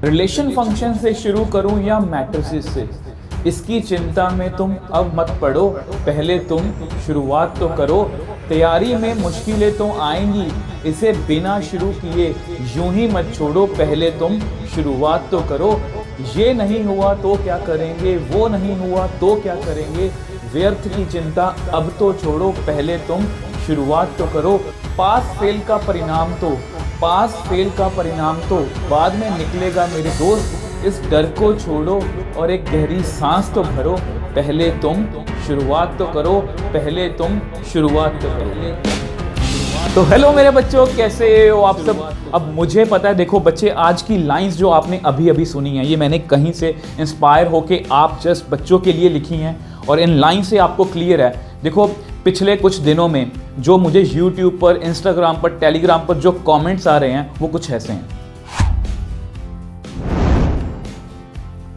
Relation function से शुरू करूं या मैट्रिसेस से, इसकी चिंता में तुम अब मत पड़ो, पहले तुम शुरुआत तो करो। तैयारी में मुश्किलें तो आएंगी, इसे बिना शुरू किए यूं ही मत छोड़ो, पहले तुम शुरुआत तो करो। ये नहीं हुआ तो क्या करेंगे, वो नहीं हुआ तो क्या करेंगे, व्यर्थ की चिंता अब तो छोड़ो, पहले तुम शुरुआत तो करो। पास फेल का परिणाम तो बाद में निकलेगा मेरे दोस्त, इस डर को छोड़ो और एक गहरी सांस तो भरो, पहले तुम शुरुआत तो करो, पहले तुम शुरुआत तो करो। तो हेलो मेरे बच्चों, कैसे हो आप सब। अब मुझे पता है, देखो बच्चे, आज की लाइंस जो आपने अभी अभी सुनी है, ये मैंने कहीं से इंस्पायर होके आप जस्ट बच्चों के लिए लिखी हैं और इन लाइन से आपको क्लियर है। देखो पिछले कुछ दिनों में जो मुझे YouTube पर, Instagram पर, Telegram पर जो कमेंट्स आ रहे हैं वो कुछ ऐसे हैं।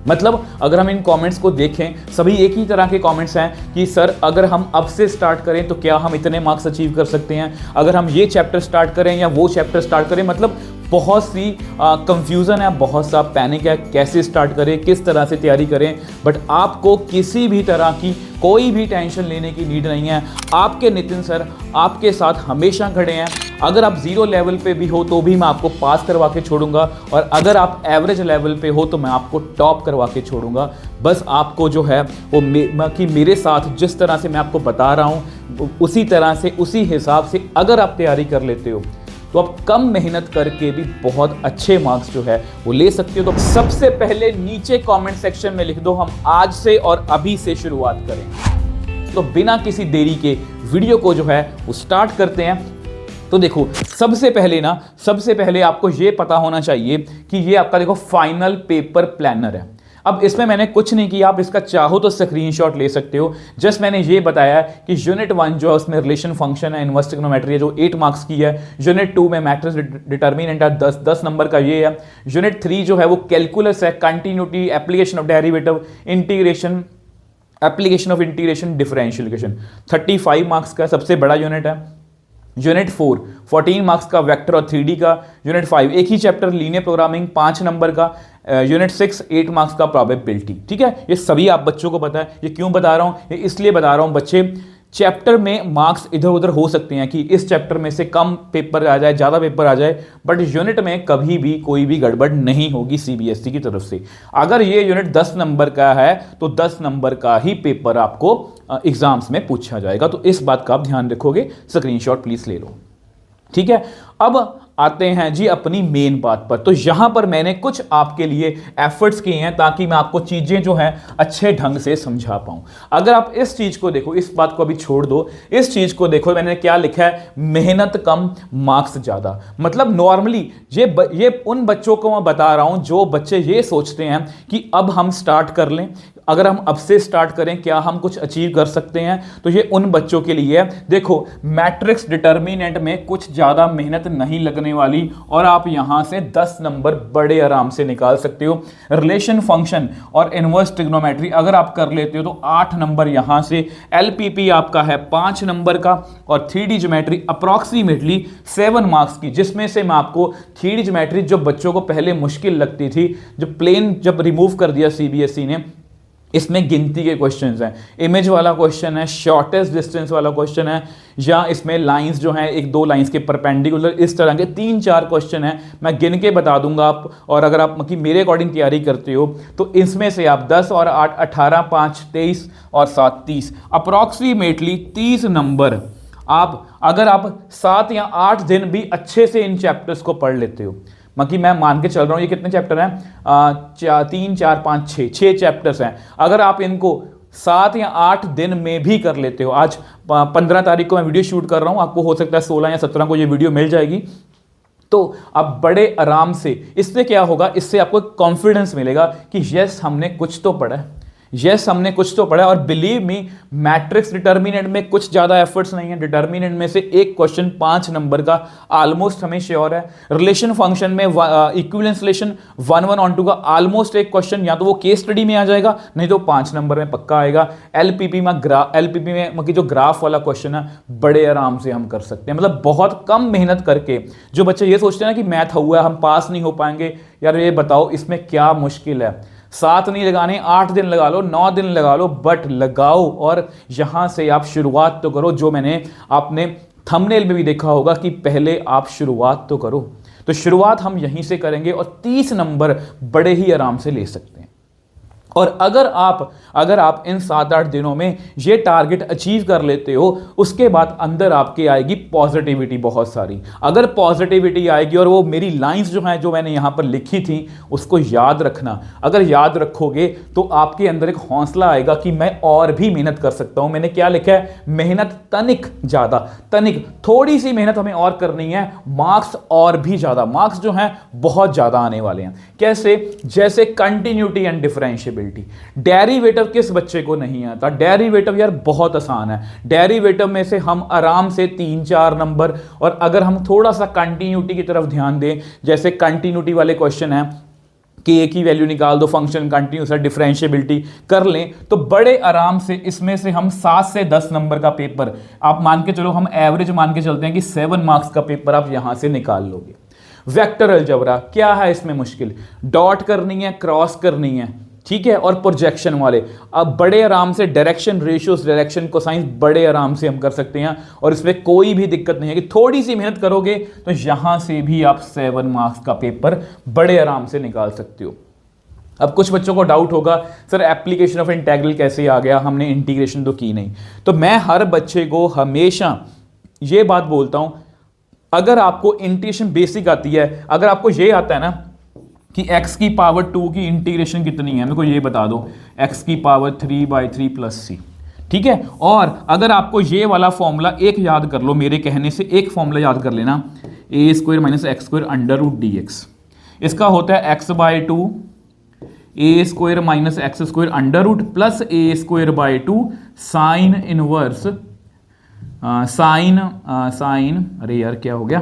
मतलब अगर हम इन कमेंट्स को देखें, सभी एक ही तरह के कमेंट्स हैं कि सर अगर हम अब से स्टार्ट करें तो क्या हम इतने मार्क्स अचीव कर सकते हैं, अगर हम ये चैप्टर स्टार्ट करें या वो चैप्टर स्टार्ट करें। मतलब बहुत सी कंफ्यूजन है, बहुत सा पैनिक है, कैसे स्टार्ट करें, किस तरह से तैयारी करें। बट आपको किसी भी तरह की कोई भी टेंशन लेने की नीड नहीं है। आपके नितिन सर आपके साथ हमेशा खड़े हैं। अगर आप जीरो लेवल पे भी हो तो भी मैं आपको पास करवा के छोड़ूंगा, और अगर आप एवरेज लेवल पे हो तो मैं आपको टॉप करवा के छोड़ूंगा। बस आपको जो है वो कि मेरे साथ जिस तरह से मैं आपको बता रहा हूँ उसी तरह से, उसी हिसाब से अगर आप तैयारी कर लेते हो तो आप कम मेहनत करके भी बहुत अच्छे मार्क्स जो है वो ले सकते हो। तो सबसे पहले नीचे कमेंट सेक्शन में लिख दो, हम आज से और अभी से शुरुआत करें। तो बिना किसी देरी के वीडियो को जो है वो स्टार्ट करते हैं। तो देखो सबसे पहले आपको ये पता होना चाहिए कि ये आपका देखो फाइनल पेपर प्लानर है। अब इसमें मैंने कुछ नहीं किया, आप इसका चाहो तो स्क्रीनशॉट ले सकते हो। जस्ट मैंने ये बताया कि यूनिट 1 जो है उसमें रिलेशन फंक्शन है, इनवर्स ट्रिग्नोमेट्री है जो 8 मार्क्स की है। यूनिट 2 में मैट्रिक्स डिटर्मिनेंट है 10 नंबर का ये है। यूनिट 3 जो है वो कैलकुलस है, continuity, application of derivative, integration, application of integration, differential equation, 35 marks का सबसे बड़ा यूनिट है। यूनिट 4 14 मार्क्स का वेक्टर और 3D का। यूनिट 5 एक ही चैप्टर लीनियर प्रोग्रामिंग 5 नंबर का। यूनिट 6 8 मार्क्स का प्रोबेबिलिटी। ठीक है, ये सभी आप बच्चों को पता है। ये क्यों बता रहा हूं, ये इसलिए बता रहा हूं बच्चे, चैप्टर में मार्क्स इधर उधर हो सकते हैं कि इस चैप्टर में से कम पेपर आ जाए, ज़्यादा पेपर आ जाए, बट यूनिट में कभी भी कोई भी गड़बड़ नहीं होगी CBSE की तरफ से। अगर ये यूनिट 10 नंबर का है तो 10 नंबर का ही पेपर आपको एग्जाम्स में पूछा जाएगा। तो इस बात का आप ध्यान रखोगे, स्क्रीनशॉट प्लीज ले लो। ठीक है, अब आते हैं जी अपनी मेन बात पर। तो यहां पर मैंने कुछ आपके लिए एफर्ट्स किए हैं ताकि मैं आपको चीजें जो हैं अच्छे ढंग से समझा पाऊं। अगर आप इस चीज को देखो, इस बात को अभी छोड़ दो, इस चीज को देखो, मैंने क्या लिखा है, मेहनत कम मार्क्स ज्यादा। मतलब नॉर्मली ये उन बच्चों को मैं बता रहा हूं जो बच्चे ये सोचते हैं कि अब हम स्टार्ट कर लें, अगर हम अब से स्टार्ट करें क्या हम कुछ अचीव कर सकते हैं। तो ये उन बच्चों के लिए है। देखो मैट्रिक्स डिटर्मिनेंट में कुछ ज्यादा मेहनत नहीं लगने वाली और आप यहां से 10 नंबर बड़े आराम से निकाल सकते हो। रिलेशन फंक्शन और इनवर्स ट्रिग्नोमेट्री अगर आप कर लेते हो तो 8 नंबर यहां से। LPP आपका है 5 नंबर का और 3D ज्योमेट्री अप्रॉक्सीमेटली 7 मार्क्स की, जिसमें से मैं आपको 3D ज्योमेट्री जो बच्चों को पहले मुश्किल लगती थी, जो प्लेन जब रिमूव कर दिया CBSE ने, इसमें गिनती के क्वेश्चंस हैं, इमेज वाला क्वेश्चन है, शॉर्टेस्ट डिस्टेंस वाला क्वेश्चन है, या इसमें लाइंस जो हैं 1-2 लाइंस के परपेंडिकुलर, इस तरह के 3-4 क्वेश्चन हैं। मैं गिन के बता दूंगा आप, और अगर आप कि मेरे अकॉर्डिंग तैयारी करते हो तो इसमें से आप 10 और 8 18 5 23 और 7 30 अप्रॉक्सीमेटली 30 नंबर आप, अगर आप 7 या 8 दिन भी अच्छे से इन चैप्टर्स को पढ़ लेते हो, बाकी मैं मान के चल रहा हूं ये कितने चैप्टर हैं, 3 4 5 6 चैप्टर्स हैं। अगर आप इनको 7 या 8 दिन में भी कर लेते हो, आज 15 तारीख को मैं वीडियो शूट कर रहा हूं, आपको हो सकता है 16 या 17 को ये वीडियो मिल जाएगी, तो आप बड़े आराम से, इससे क्या होगा, इससे आपको कॉन्फिडेंस मिलेगा कि यस हमने कुछ तो पढ़ा है, यस हमने कुछ तो पढ़ा, और बिलीव मी मैट्रिक्स डिटर्मिनेंट में कुछ ज्यादा एफर्ट्स नहीं है। डिटर्मिनेंट में से एक क्वेश्चन 5 नंबर का ऑलमोस्ट हमें श्योर है। रिलेशन फंक्शन में इक्विवेलेंस रिलेशन 1 on 2 का ऑलमोस्ट एक क्वेश्चन या तो वो केस स्टडी में आ जाएगा, नहीं तो 5 नंबर में पक्का आएगा। एलपीपी में जो ग्राफ वाला क्वेश्चन है बड़े आराम से हम कर सकते हैं। मतलब बहुत कम मेहनत करके जो बच्चे ये सोचते हैं ना कि मैथ हुआ हम पास नहीं हो पाएंगे, यार ये बताओ इसमें क्या मुश्किल है। 7 नहीं लगाने, 8 दिन लगा लो, 9 दिन लगा लो, बट लगाओ और यहां से आप शुरुआत तो करो। जो मैंने आपने थंबनेल में भी देखा होगा कि पहले आप शुरुआत तो करो। तो शुरुआत हम यहीं से करेंगे और 30 नंबर बड़े ही आराम से ले सकते हैं। और अगर आप इन 7-8 दिनों में ये टारगेट अचीव कर लेते हो, उसके बाद अंदर आपके आएगी पॉजिटिविटी बहुत सारी। अगर पॉजिटिविटी आएगी और वो मेरी लाइंस जो हैं जो मैंने यहां पर लिखी थी उसको याद रखना, अगर याद रखोगे तो आपके अंदर एक हौसला आएगा कि मैं और भी मेहनत कर सकता हूं। मैंने क्या लिखा है, मेहनत तनिक थोड़ी सी मेहनत हमें और करनी है, मार्क्स और भी ज्यादा, मार्क्स जो हैं बहुत ज्यादा आने वाले हैं। कैसे? जैसे कंटिन्यूटी एंड डिफरेंशिएबिलिटी। डेरिवेटिव किस बच्चे को नहीं आता? डेरिवेटिव यार बहुत आसान है। डेरिवेटिव में से हम आराम से 3-4 नंबर, और अगर हम थोड़ा सा कंटिन्यूटी की तरफ ध्यान दें, जैसे कंटिन्यूटी वाले क्वेश्चन है कि एक ही वैल्यू निकाल दो, फंक्शन कंटिन्यूस है, डिफरेंशिएबिलिटी कर लें तो बड़े आराम से इसमें से हम 7 से 10 नंबर का पेपर, आप मान के चलो, हम एवरेज मान के चलते हैं कि 7 मार्क्स का पेपर आप यहां से निकाल लोगे। वेक्टर अलजेब्रा क्या है इसमें मुश्किल? डॉट करनी है, क्रॉस करनी है, ठीक है, और प्रोजेक्शन वाले अब बड़े आराम से डायरेक्शन रेशियोस, डायरेक्शन कोसाइंस बड़े आराम से हम कर सकते हैं और इसमें कोई भी दिक्कत नहीं है कि थोड़ी सी मेहनत करोगे तो यहां से भी आप 7 मार्क्स का पेपर बड़े आराम से निकाल सकते हो। अब कुछ बच्चों को डाउट होगा, सर एप्लीकेशन ऑफ इंटीग्रल कैसे आ गया, हमने इंटीग्रेशन तो की नहीं। तो मैं हर बच्चे को हमेशा ये बात बोलता हूं, अगर आपको इंटीग्रेशन बेसिक आती है, अगर आपको ये आता है ना कि x की पावर 2 की इंटीग्रेशन कितनी है, मेरे को ये बता दो, x की पावर 3/3 प्लस c, ठीक है। और अगर आपको ये वाला फॉर्मूला एक याद कर लो, मेरे कहने से एक फॉर्मूला याद कर लेना, a² - x² √dx। इसका होता है x/2 a² - x² under plus a² sine inverse sine अरे यार क्या हो गया,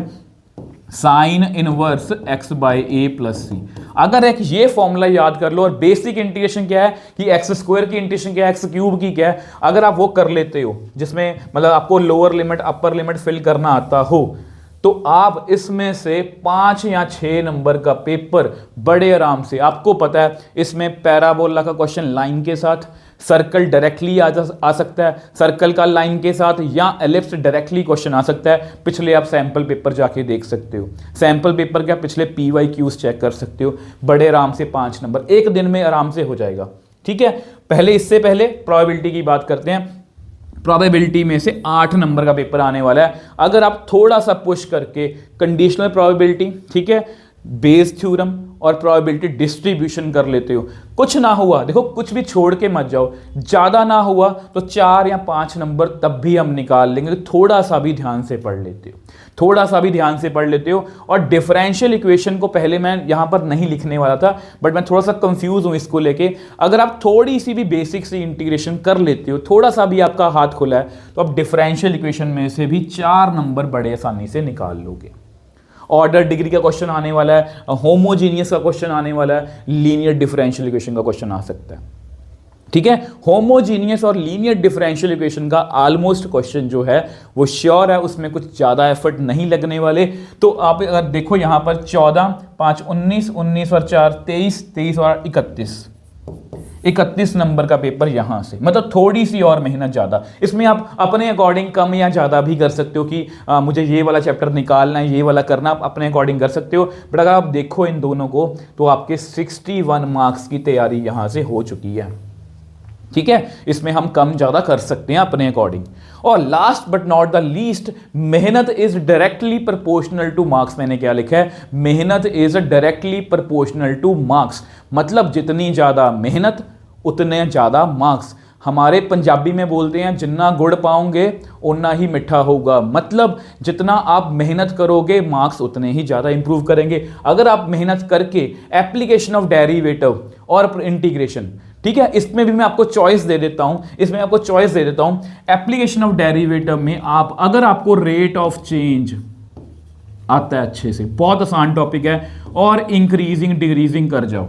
sine inverse x/a plus c। अगर एक ये फॉर्मूला याद कर लो, और बेसिक इंटीग्रेशन क्या है कि x² की इंटीग्रेशन क्या है, x³ की क्या है, अगर आप वो कर लेते हो, जिसमें मतलब आपको lower limit upper limit fill करना आता हो, तो आप इसमें से 5 या 6 नंबर का पेपर बड़े आराम से, आपको पता है इसमें पैराबोला का क्वेश्चन लाइन के साथ, सर्कल डायरेक्टली आ सकता है, सर्कल का लाइन के साथ, या एलिप्स डायरेक्टली क्वेश्चन आ सकता है। पिछले आप सैंपल पेपर जाके देख सकते हो, सैंपल पेपर क्या पिछले PYQs चेक कर सकते हो, बड़े आराम से 5 नंबर एक दिन में आराम से हो जाएगा, ठीक है। इससे पहले प्रोबेबिलिटी की बात करते हैं। प्रोबेबिलिटी में से 8 नंबर का पेपर आने वाला है। अगर आप थोड़ा सा पुश करके कंडीशनल प्रोबेबिलिटी, ठीक है, बेस थ्योरम और प्रोबेबिलिटी डिस्ट्रीब्यूशन कर लेते हो, कुछ ना हुआ, देखो कुछ भी छोड़ के मत जाओ, ज्यादा ना हुआ तो 4 या 5 नंबर तब भी हम निकाल लेंगे। थोड़ा सा भी ध्यान से पढ़ लेते हो, थोड़ा सा भी ध्यान से पढ़ लेते हो। और डिफरेंशियल इक्वेशन को पहले मैं यहां पर नहीं लिखने वाला था, बट मैं थोड़ा सा कंफ्यूज हूं इसको लेके। अगर आप थोड़ी सी भी बेसिक सी इंटीग्रेशन कर लेते हो, थोड़ा सा भी आपका हाथ खुला है, तो आप डिफरेंशियल इक्वेशन में से भी 4 नंबर बड़े आसानी से निकाल लोगे। ऑर्डर डिग्री का क्वेश्चन आने वाला है, होमोजीनियस का क्वेश्चन आने वाला है, लीनियर डिफरेंशियल इक्वेशन का क्वेश्चन आ सकता है, ठीक है। होमोजीनियस और लीनियर डिफरेंशियल इक्वेशन का ऑलमोस्ट क्वेश्चन जो है वो श्योर है, उसमें कुछ ज्यादा एफर्ट नहीं लगने वाले। तो आप अगर देखो यहां पर 14, 5, 19, 19 और 4 23, 23 और 31 नंबर का पेपर यहां से, मतलब थोड़ी सी और मेहनत ज्यादा। इसमें आप अपने अकॉर्डिंग कम या ज्यादा भी कर सकते हो कि मुझे ये वाला चैप्टर निकालना है, ये वाला करना, आप अपने अकॉर्डिंग कर सकते हो। बट अगर आप देखो इन दोनों को तो आपके 61 मार्क्स की तैयारी यहां से हो चुकी है, ठीक है। इसमें हम कम ज्यादा कर सकते हैं अपने अकॉर्डिंग। और last but not the least, मेहनत is directly proportional to marks. मैंने क्या लिखा है, मेहनत is directly proportional to marks, मतलब जितनी ज्यादा मेहनत उतने ज्यादा मार्क्स। हमारे पंजाबी में बोलते हैं जितना गुड़ पाओगे उतना ही मिठा होगा, मतलब जितना आप मेहनत करोगे मार्क्स उतने ही ज़्यादा इंप्रूव करेंगे। अगर आप मेहनत करके एप्लीकेशन ऑफ डेरिवेटिव और इंटीग्रेशन, ठीक है, इसमें भी मैं आपको चॉइस दे देता हूं, एप्लीकेशन ऑफ डेरिवेटिव में आप अगर आपको रेट ऑफ चेंज आता है अच्छे से, बहुत आसान टॉपिक है, और इंक्रीजिंग डिक्रीजिंग कर जाओ।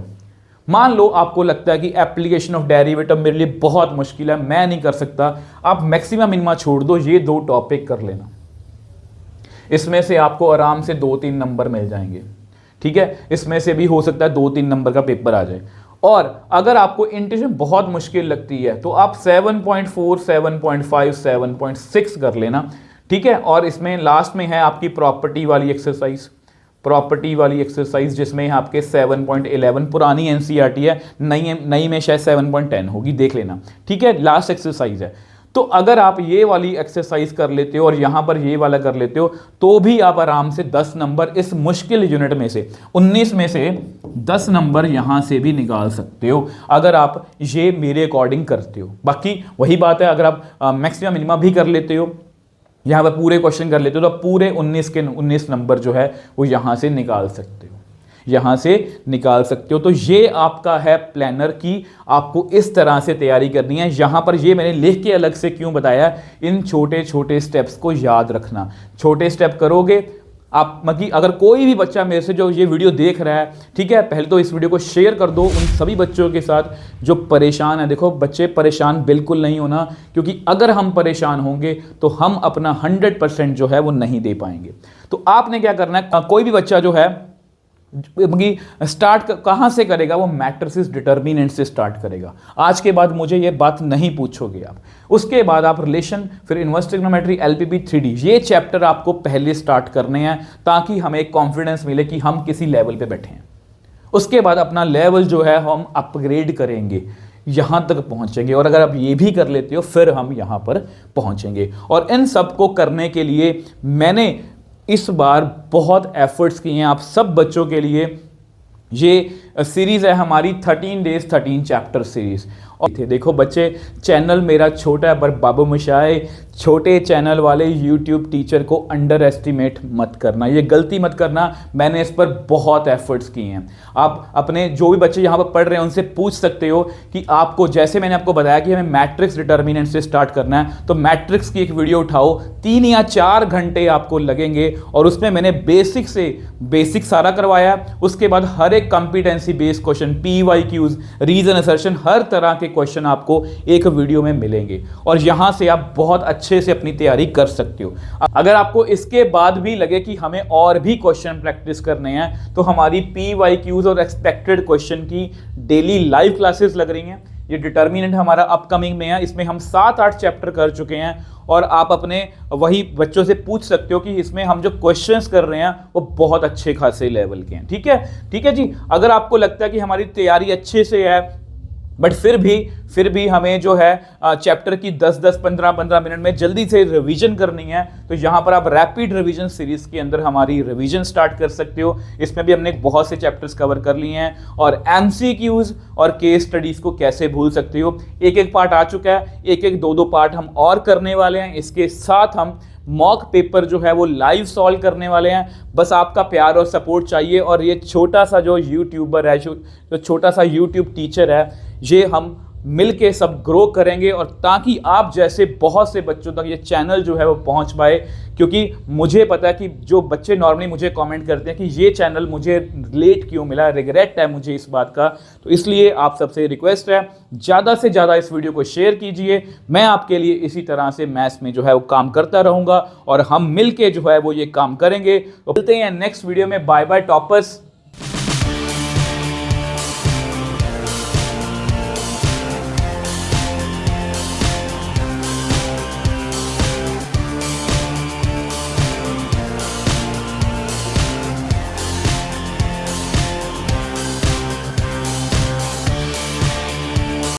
मान लो आपको लगता है कि एप्लीकेशन ऑफ डेरिवेटिव मेरे लिए बहुत मुश्किल है, मैं नहीं कर सकता, आप मैक्सिमम मिनिमा छोड़ दो, ये 2 टॉपिक कर लेना, इसमें से आपको आराम से 2-3 नंबर मिल जाएंगे। ठीक है, इसमें से भी हो सकता है 2-3 नंबर का पेपर आ जाए। और अगर आपको इंटीग्रेशन बहुत मुश्किल लगती है तो आप 7.4, 7.5, 7.6 कर लेना। ठीक है, और इसमें लास्ट में है आपकी प्रॉपर्टी वाली एक्सरसाइज जिसमें आपके 7.11 पुरानी एनसीईआरटी है, नई में शायद 7.10 होगी, देख लेना। ठीक है, लास्ट एक्सरसाइज है। तो अगर आप ये वाली एक्सरसाइज कर लेते हो और यहां पर ये वाला कर लेते हो तो भी आप आराम से 10 नंबर इस मुश्किल यूनिट में से 19 में से 10 नंबर यहां से भी निकाल सकते हो अगर आप ये मेरे अकॉर्डिंग करते हो। बाकी वही बात है, अगर आप मैक्सिमम मिनिमम भी कर लेते हो, यहां पर पूरे क्वेश्चन कर लेते हो, तो पूरे 19 के 19 नंबर जो है वो यहां से निकाल सकते हो, तो ये आपका है प्लानर की आपको इस तरह से तैयारी करनी है। यहां पर ये मैंने लिख के अलग से क्यों बताया, इन छोटे छोटे स्टेप्स को याद रखना। छोटे स्टेप करोगे आप, मतलब अगर कोई भी बच्चा मेरे से जो ये वीडियो देख रहा है, ठीक है, पहले तो इस वीडियो को शेयर कर दो उन सभी बच्चों के साथ जो परेशान है। देखो बच्चे, परेशान बिल्कुल नहीं होना, क्योंकि अगर हम परेशान होंगे तो हम अपना 100% जो है वो नहीं दे पाएंगे। तो आपने क्या करना है, कोई भी बच्चा जो है स्टार्ट कहां से करेगा, वो मैट्रिसेस डिटर्मिनेंट से स्टार्ट करेगा। आज के बाद मुझे ये बात नहीं पूछोगे आप। उसके बाद आप रिलेशन, फिर इनवर्स ट्रिग्नोमेट्री, एलपीपी, 3D, ये चैप्टर आपको पहले स्टार्ट करने हैं ताकि हमें एक कॉन्फिडेंस मिले कि हम किसी लेवल पे बैठे हैं। उसके बाद अपना लेवल जो है हम अपग्रेड करेंगे, यहां तक पहुंचेंगे, और अगर आप ये भी कर लेते हो फिर हम यहां पर पहुंचेंगे। और इन सबको करने के लिए मैंने इस बार बहुत एफर्ट्स किए हैं आप सब बच्चों के लिए। ये सीरीज है हमारी 13 डेज 13 चैप्टर सीरीज। और देखो बच्चे, चैनल मेरा छोटा है पर बाबू मशाए, छोटे चैनल वाले यूट्यूब टीचर को अंडर एस्टिमेट मत करना, ये गलती मत करना। मैंने इस पर बहुत एफर्ट्स किए हैं। आप अपने जो भी बच्चे यहाँ पर पढ़ रहे हैं उनसे पूछ सकते हो कि आपको, जैसे मैंने आपको बताया कि हमें मैट्रिक्स डिटर्मिनेंट से स्टार्ट करना है, तो मैट्रिक्स की एक वीडियो उठाओ, 3 या 4 घंटे आपको लगेंगे, और उसमें मैंने बेसिक से बेसिक सारा करवाया। उसके बाद हर एक competency based question, PYQs, reason assertion, हर तरह के क्वेश्चन आपको एक वीडियो में मिलेंगे, और यहां से आप बहुत अच्छे से अपनी तैयारी कर सकते हो। अगर आपको इसके बाद भी लगे कि हमें और भी क्वेश्चन प्रैक्टिस करने हैं, तो हमारी PYQs और एक्सपेक्टेड क्वेश्चन की डेली लाइव क्लासेस लग रही हैं। ये डिटर्मिनेंट हमारा अपकमिंग में है, इसमें हम 7-8 चैप्टर कर चुके हैं, और आप अपने वही बच्चों से पूछ सकते हो कि इसमें हम जो क्वेश्चंस कर रहे हैं वो बहुत अच्छे खासे लेवल के हैं। ठीक है जी। अगर आपको लगता है कि हमारी तैयारी अच्छे से है, बट फिर भी हमें जो है चैप्टर की 10-10, 15-15 मिनट में जल्दी से रिवीजन करनी है, तो यहाँ पर आप रैपिड रिवीजन सीरीज के अंदर हमारी रिवीजन स्टार्ट कर सकते हो। इसमें भी हमने बहुत से चैप्टर्स कवर कर लिए हैं, और MCQs और केस स्टडीज को कैसे भूल सकते हो, एक पार्ट आ चुका है, एक 2-2 पार्ट हम और करने वाले हैं। इसके साथ हम मॉक पेपर जो है वो लाइव सॉल्व करने वाले हैं। बस आपका प्यार और सपोर्ट चाहिए, और ये छोटा सा जो यूट्यूबर है, जो छोटा सा यूट्यूब टीचर है, ये हम मिलके सब ग्रो करेंगे, और ताकि आप जैसे बहुत से बच्चों तक ये चैनल जो है वो पहुंच पाए। क्योंकि मुझे पता है कि जो बच्चे नॉर्मली मुझे कमेंट करते हैं कि ये चैनल मुझे लेट क्यों मिला, रिग्रेट है मुझे इस बात का। तो इसलिए आप सबसे रिक्वेस्ट है, ज़्यादा से ज़्यादा इस वीडियो को शेयर कीजिए। मैं आपके लिए इसी तरह से मैथ्स में जो है वो काम करता रहूँगा, और हम मिल के जो है वो ये काम करेंगे। तो मिलते हैं नेक्स्ट वीडियो में। Bye bye toppers.